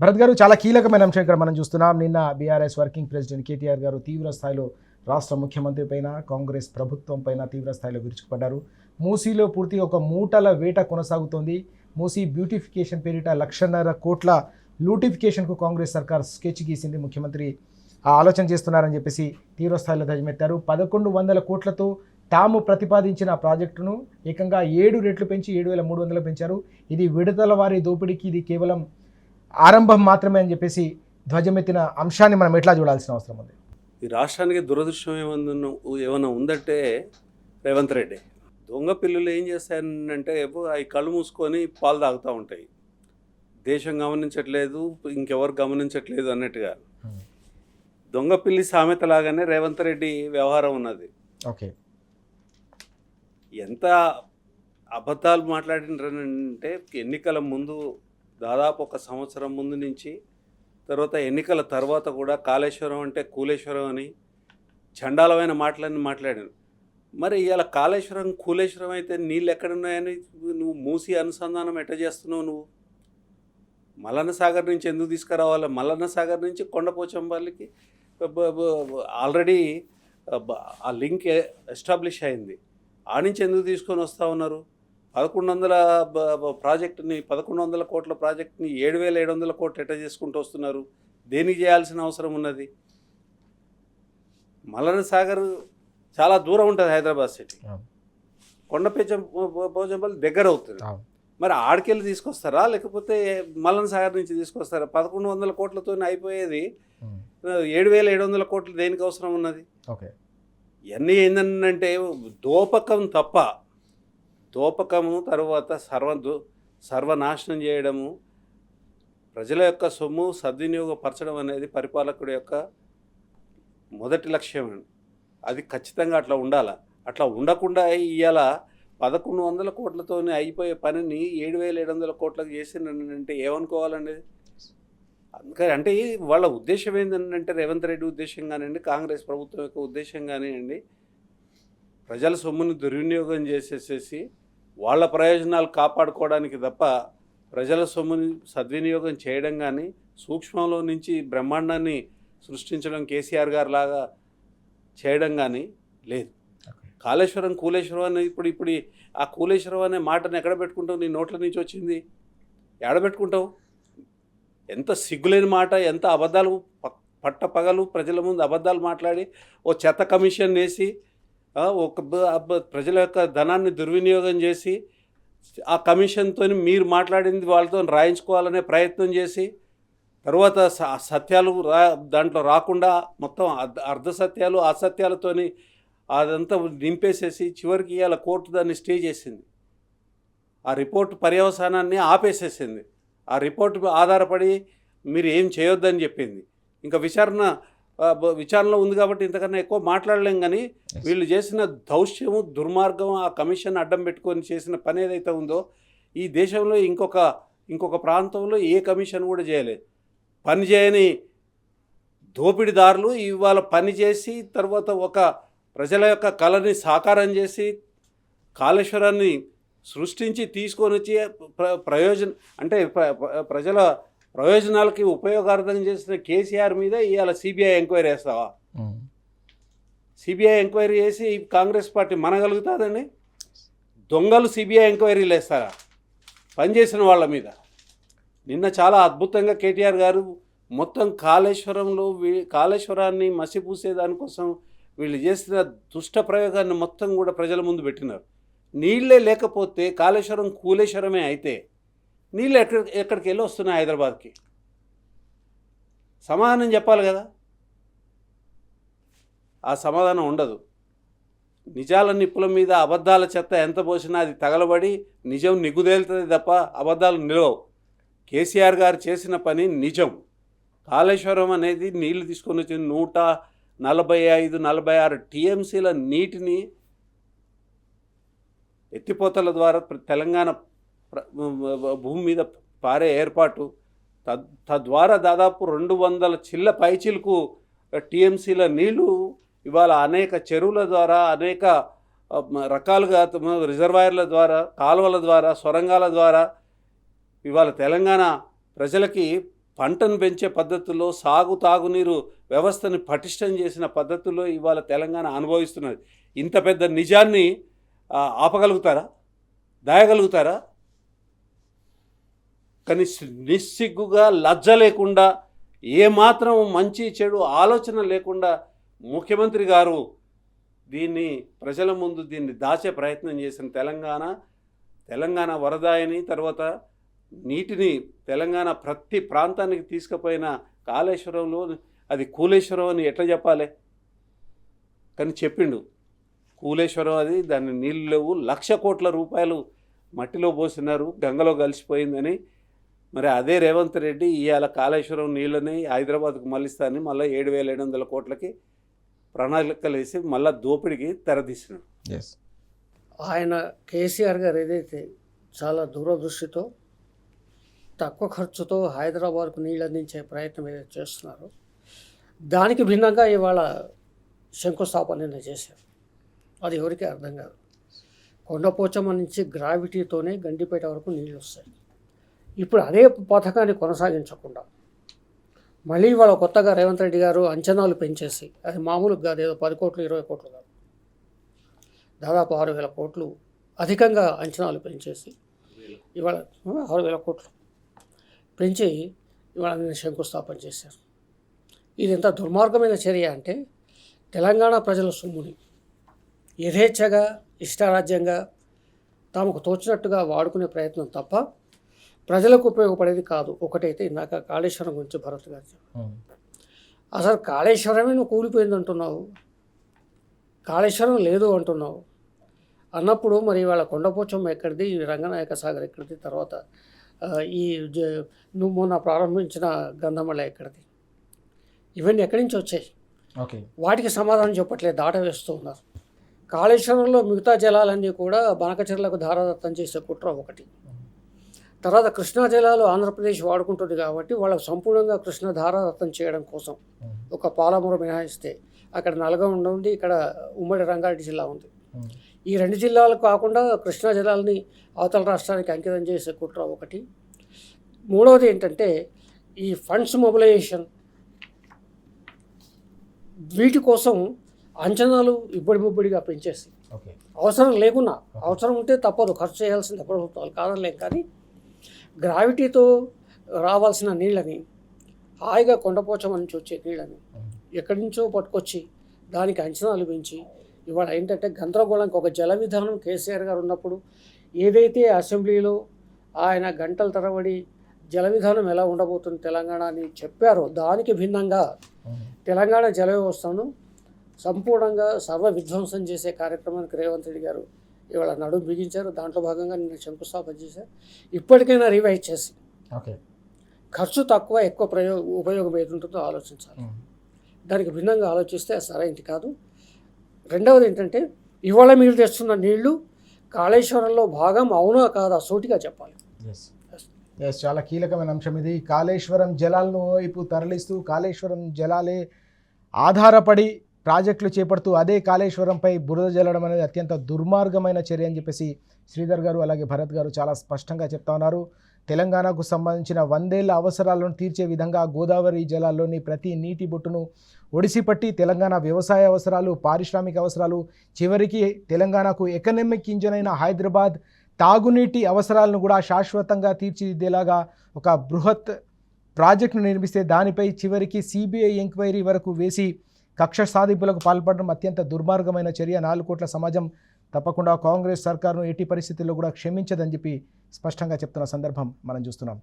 భరత్ గారు, చాలా కీలకమైన అంశం ఇక్కడ మనం చూస్తున్నాం. నిన్న బీఆర్ఎస్ వర్కింగ్ ప్రెసిడెంట్ కేటీఆర్ గారు తీవ్ర స్థాయిలో రాష్ట్ర ముఖ్యమంత్రి పైన, కాంగ్రెస్ ప్రభుత్వం పైన తీవ్ర స్థాయిలో విరుచుకుపడ్డారు. మూసీలో పూర్తిగా ఒక మూటల వేట కొనసాగుతోంది. మూసీ బ్యూటిఫికేషన్ పేరిట 1,50,000 కోట్ల లూటిఫికేషన్కు కాంగ్రెస్ సర్కార్ స్కెచ్ గీసింది. ముఖ్యమంత్రి ఆలోచన చేస్తున్నారని చెప్పేసి తీవ్ర స్థాయిలో ధ్వజమెత్తారు. 1,100 కోట్లతో తాము ప్రతిపాదించిన ప్రాజెక్టును ఏకంగా 7 రెట్లు పెంచి 7,300 పెంచారు. ఇది విడతల వారి దోపిడీకి ఇది కేవలం ఆరంభం మాత్రమే అని చెప్పేసి ధ్వజమెత్తిన అంశాన్ని మనం ఎట్లా చూడాల్సిన అవసరం ఉంది? ఈ రాష్ట్రానికి దురదృష్టం ఏమన్నా ఉందంటే రేవంత్ రెడ్డి దొంగ పిల్లులు ఏం చేస్తాయంటే అవి కళ్ళు మూసుకొని పాలు తాగుతూ ఉంటాయి. దేశం గమనించట్లేదు, ఇంకెవరు గమనించట్లేదు అన్నట్టుగా దొంగ పిల్లి సామెత లాగానే రేవంత్ రెడ్డి వ్యవహారం ఉన్నది. ఓకే, ఎంత అబద్ధాలు మాట్లాడినారంటే ఎన్నికల ముందు దాదాపు 1 సంవత్సరం ముందు నుంచి, తర్వాత ఎన్నికల తర్వాత కూడా కాళేశ్వరం అంటే కూలేశ్వరం అని చండాలమైన మాటలన్నీ మాట్లాడాను. మరి ఇవాళ కాళేశ్వరం కూలేశ్వరం అయితే నీళ్ళు ఎక్కడున్నాయని నువ్వు మూసి అనుసంధానం ఎట్ట చేస్తున్నావు? నువ్వు మల్లన్న సాగర్ నుంచి ఎందుకు తీసుకురావాలి? మల్లన్న సాగర్ నుంచి కొండపోచంపల్లికి ఆల్రెడీ ఆ లింక్ ఎస్టాబ్లిష్ అయింది. ఆ నుంచి ఎందుకు తీసుకొని వస్తూ ఉన్నారు? 1,100 ప్రాజెక్టుని 1,100 కోట్ల ప్రాజెక్టుని 7,700 కోట్లు ఎట్ట చేసుకుంటూ వస్తున్నారు? దేనికి చేయాల్సిన అవసరం ఉన్నది? మల్లన్న సాగర్ చాలా దూరం ఉంటుంది హైదరాబాద్ సిటీ, పోచంపల్లి దగ్గర అవుతుంది. మరి ఆడికెళ్ళి తీసుకొస్తారా లేకపోతే మల్లన్న సాగర్ నుంచి తీసుకొస్తారా? 1,100 కోట్లతో అయిపోయేది 7,700 కోట్లు దేనికి అవసరం ఉన్నది? ఓకే, ఇవన్నీ ఏంటంటే దోపకం తప్ప, దోపకము తర్వాత సర్వనాశనం చేయడము, ప్రజల యొక్క సొమ్ము సద్వినియోగపరచడం అనేది పరిపాలకుడి యొక్క మొదటి లక్ష్యం. అది ఖచ్చితంగా అట్లా ఉండాలి. అట్లా ఉండకుండా ఇవాళ 1,100 కోట్లతో అయిపోయే పనిని 7,700 కోట్లకు చేసిందంటే ఏమనుకోవాలండి? అందుకని అంటే వాళ్ళ ఉద్దేశం ఏంటంటే రేవంత్ రెడ్డి ఉద్దేశం కానివ్వండి, కాంగ్రెస్ ప్రభుత్వం యొక్క ఉద్దేశం కానివ్వండి, ప్రజల సొమ్ముని దుర్వినియోగం చేసేసేసి వాళ్ళ ప్రయోజనాలు కాపాడుకోవడానికి తప్ప ప్రజల సొమ్ముని సద్వినియోగం చేయడం కానీ, సూక్ష్మంలో నుంచి బ్రహ్మాండాన్ని సృష్టించడం కేసీఆర్ గారు లాగా చేయడం కానీ లేదు. కాళేశ్వరం కూలేశ్వరం అని ఇప్పుడు ఆ కూలేశ్వరం అనే మాటను ఎక్కడ పెట్టుకుంటావు? నీ నోట్ల నుంచి వచ్చింది ఎక్కడ పెట్టుకుంటావు? ఎంత సిగ్గులేని మాట, ఎంత అబద్ధాలు పట్టపగలు ప్రజల ముందు అబద్ధాలు మాట్లాడి ఓ చెత్త కమిషన్ వేసి ప్రజల యొక్క ధనాన్ని దుర్వినియోగం చేసి ఆ కమిషన్తో మీరు మాట్లాడింది వాళ్ళతో రాయించుకోవాలనే ప్రయత్నం చేసి తర్వాత సత్యాలు దాంట్లో రాకుండా మొత్తం అర్ధసత్యాలు అసత్యాలతోని అదంతా నింపేసేసి చివరికి ఇవాళ కోర్టు దాన్ని స్టే చేసింది. ఆ రిపోర్టు పర్యవసానాన్ని ఆపేసేసింది. ఆ రిపోర్టు ఆధారపడి మీరు ఏం చేయొద్దని చెప్పింది. ఇంకా విచారణలో ఉంది కాబట్టి ఇంతకన్నా ఎక్కువ మాట్లాడలేం. కానీ వీళ్ళు చేసిన దౌష్యము, దుర్మార్గం, ఆ కమిషన్ అడ్డం పెట్టుకొని చేసిన పని ఏదైతే ఉందో ఈ దేశంలో ఇంకొక ప్రాంతంలో ఏ కమిషన్ కూడా చేయలేదు. పని చేయని దోపిడీదారులు ఇవాళ పని చేసి తర్వాత ఒక ప్రజల యొక్క కళని సాకారం చేసి కాళేశ్వరాన్ని సృష్టించి తీసుకొని వచ్చి ప్రజల ప్రయోజనాలకి ఉపయోగార్థం చేసిన కేసీఆర్ మీద ఇవాళ సిబిఐ ఎంక్వైరీ వేస్తావా? సిబిఐ ఎంక్వైరీ చేసి కాంగ్రెస్ పార్టీ మనగలుగుతుందండి? దొంగలు సిబిఐ ఎంక్వైరీలు వేస్తారా పనిచేసిన వాళ్ళ మీద? నిన్న చాలా అద్భుతంగా కేటీఆర్ గారు మొత్తం కాళేశ్వరాన్ని మసిపూసేదానికోసం వీళ్ళు చేసిన దుష్ట ప్రయోగాన్ని మొత్తం కూడా ప్రజల ముందు పెట్టినారు. నీళ్ళే లేకపోతే కాళేశ్వరం కూలేశ్వరమే అయితే నీళ్ళు ఎక్కడికి వెళ్ళి వస్తున్నాయి హైదరాబాద్కి? సమాధానం చెప్పాలి కదా. ఆ సమాధానం ఉండదు. నిజాల నిప్పుల మీద అబద్ధాల చెత్త ఎంత పోసినా అది తగలబడి నిజం నిగ్గుదేలుతుంది తప్ప అబద్ధాలు నిలవవు. కేసీఆర్ గారు చేసిన పని నిజం. కాళేశ్వరం అనేది నీళ్లు తీసుకొని వచ్చిన 145-146 టీఎంసీల నీటిని ఎత్తిపోతల ద్వారా తెలంగాణ భూమి మీద పారే ఏర్పాటు, తద్వారా దాదాపు 200 పైచిలకు టీఎంసీల నీళ్లు ఇవాళ అనేక చెరువుల ద్వారా, అనేక రకాలుగా రిజర్వాయర్ల ద్వారా, కాలువల ద్వారా, సొరంగాల ద్వారా ఇవాళ తెలంగాణ ప్రజలకి పంటను పెంచే పద్ధతుల్లో తాగునీరు వ్యవస్థని పటిష్టం చేసిన పద్ధతుల్లో ఇవాళ తెలంగాణ అనుభవిస్తున్నది. ఇంత పెద్ద నిజాన్ని ఆపగలుగుతారా, దాయగలుగుతారా? కానీ నిస్సిగ్గుగా లజ్జ లేకుండా, ఏమాత్రం మంచి చెడు ఆలోచన లేకుండా ముఖ్యమంత్రి గారు దీన్ని ప్రజల ముందు దాచే ప్రయత్నం చేసిన తెలంగాణ వరదాయని, తర్వాత నీటిని తెలంగాణ ప్రతి ప్రాంతానికి తీసుకుపోయిన కాళేశ్వరంలో అది కూలేశ్వరం అని ఎట్లా చెప్పాలి? కానీ చెప్పిండు కూలేశ్వరం, అది దాని నీళ్ళు లేవు, 1,00,000 కోట్ల రూపాయలు మట్టిలో పోసినారు, గంగలో కలిసిపోయిందని. మరి అదే రేవంత్ రెడ్డి ఇవాళ కాళేశ్వరం నీళ్ళని హైదరాబాద్కు మళ్ళిస్తానని మళ్ళీ 7,700 కోట్లకి ప్రణాళికలు వేసి మళ్ళీ దోపిడికి తెరదీసినాడు. ఆయన కేసీఆర్ గారు ఏదైతే చాలా దూరదృష్టితో తక్కువ ఖర్చుతో హైదరాబాద్కు నీళ్ళు అందించే ప్రయత్నం ఏదైతే చేస్తున్నారో దానికి భిన్నంగా ఇవాళ శంకుస్థాపన చేశారు. అది ఎవరికి అర్థం కాదు. కొండపోచమ్మ నుంచి గ్రావిటీతోనే గండిపేట వరకు నీళ్ళు వస్తాయి. ఇప్పుడు అదే పథకాన్ని కొనసాగించకుండా మళ్ళీ ఇవాళ కొత్తగా రేవంత్ రెడ్డి గారు అంచనాలు పెంచేసి, అది మామూలుగా కాదు, ఏదో 10 కోట్లు 20 కోట్లు కాదు, దాదాపు 6,000 కోట్లు అధికంగా అంచనాలు పెంచేసి ఇవాళ 6,000 కోట్లు పెంచి ఇవాళ శంకుస్థాపన చేశారు. ఇది ఎంత దుర్మార్గమైన చర్య అంటే తెలంగాణ ప్రజల సొమ్ముని యథేచ్ఛగా ఇష్టారాజ్యంగా తమకు తోచినట్టుగా వాడుకునే ప్రయత్నం తప్ప ప్రజలకు ఉపయోగపడేది కాదు. ఒకటైతే ఇందాక కాళేశ్వరం గురించి భరత్ గారు అసలు కాళేశ్వరమే నువ్వు కూలిపోయింది అంటున్నావు, కాళేశ్వరం లేదు అంటున్నావు అన్నప్పుడు మరి ఇవాళ కొండపోచమ్మ ఎక్కడిది, ఈ రంగనాయక సాగర్ ఎక్కడిది, తర్వాత ఈ నువ్వు మొన్న ప్రారంభించిన గంధమల్ల ఎక్కడిది, ఇవన్నీ ఎక్కడి నుంచి వచ్చాయి? వాటికి సమాధానం చెప్పట్లేదు, దాట వేస్తూ ఉన్నారు. కాళేశ్వరంలో మిగతా జలాలన్నీ కూడా బనకచెర్లకు ధారాదత్తం చేసే కుట్ర ఒకటి. తర్వాత కృష్ణా జలాలు ఆంధ్రప్రదేశ్ వాడుకుంటుంది కాబట్టి వాళ్ళకు సంపూర్ణంగా కృష్ణ ధారాదత్తం చేయడం కోసం ఒక పాలమూరు మినహాయిస్తే అక్కడ నల్గొండ ఉంది, ఇక్కడ ఉమ్మడి రంగారెడ్డి జిల్లా ఉంది. ఈ 2 జిల్లాలు కాకుండా కృష్ణా జలాలని అవతల రాష్ట్రానికి అంకితం చేసే కుట్ర ఒకటి. మూడవది ఏంటంటే ఈ ఫండ్స్ మొబిలైజేషన్, వీటి కోసం అంచనాలు ఇబ్బడిముబ్బడిగా పెంచేసి అవసరం లేకున్నా, అవసరం ఉంటే తప్పదు ఖర్చు చేయాల్సింది ప్రభుత్వాలు కాదనలేం, కానీ గ్రావిటీతో రావాల్సిన నీళ్ళని, హాయిగా కొండపోచమ్మ నుంచి వచ్చే నీళ్ళని ఎక్కడి నుంచో పట్టుకొచ్చి దానికి అంచనాలు పెంచి ఇవాళ ఏంటంటే గందరగోళంకి ఒక జల విధానం కేసీఆర్ గారు ఉన్నప్పుడు ఏదైతే అసెంబ్లీలో ఆయన గంటల తరబడి జల విధానం ఎలా ఉండబోతుంది తెలంగాణ అని చెప్పారో దానికి భిన్నంగా తెలంగాణ జల వ్యవస్థను సంపూర్ణంగా సర్వ విధ్వంసం చేసే కార్యక్రమానికి రేవంత్ రెడ్డి గారు ఇవాళ నడుము బిగించారు. దాంట్లో భాగంగా నిన్న శంకుస్థాపన చేశారు. ఇప్పటికైనా రివైజ్ చేసి ఖర్చు తక్కువ ఎక్కువ ఉపయోగం ఏది ఉంటుందో ఆలోచించాలి. దానికి భిన్నంగా ఆలోచిస్తే సరైనది కాదు. రెండవది ఏంటంటే ఇవాళ మీరు తెస్తున్న నీళ్లు కాళేశ్వరంలో భాగం అవునా కాదా సూటిగా చెప్పాలి. చాలా కీలకమైన అంశం ఇది. కాళేశ్వరం జలాలను వైపు తరలిస్తూ కాళేశ్వరం జలాలే ఆధారపడి ప్రాజెక్టులు చేపడుతూ అదే కాళేశ్వరంపై బురద జల్లడం అనేది అత్యంత దుర్మార్గమైన చర్య అని చెప్పేసి శ్రీధర్ గారు అలాగే భరత్ గారు చాలా స్పష్టంగా చెప్తా ఉన్నారు. తెలంగాణకు సంబంధించిన 100 ఏళ్ల అవసరాలను తీర్చే విధంగా గోదావరి జలాల్లోని ప్రతి నీటి బొట్టును ఒడిసిపట్టి తెలంగాణ వ్యవసాయ అవసరాలు, పారిశ్రామిక అవసరాలు, చివరికి తెలంగాణకు ఎకనామిక్ ఇంజన్ అయిన హైదరాబాద్ తాగునీటి అవసరాలను కూడా శాశ్వతంగా తీర్చిదిద్దేలాగా ఒక బృహత్ ప్రాజెక్టును నిర్మిస్తే దానిపై చివరికి సిబిఐ ఎంక్వైరీ వరకు వేసి కక్ష సాధింపులకు పాల్పడడం అత్యంత దుర్మార్గమైన చర్య. 4 కోట్ల సమాజం తప్పకుండా కాంగ్రెస్ సర్కారును ఎట్టి పరిస్థితుల్లో కూడా క్షమించదని చెప్పి స్పష్టంగా చెప్తున్న సందర్భం మనం చూస్తున్నాం.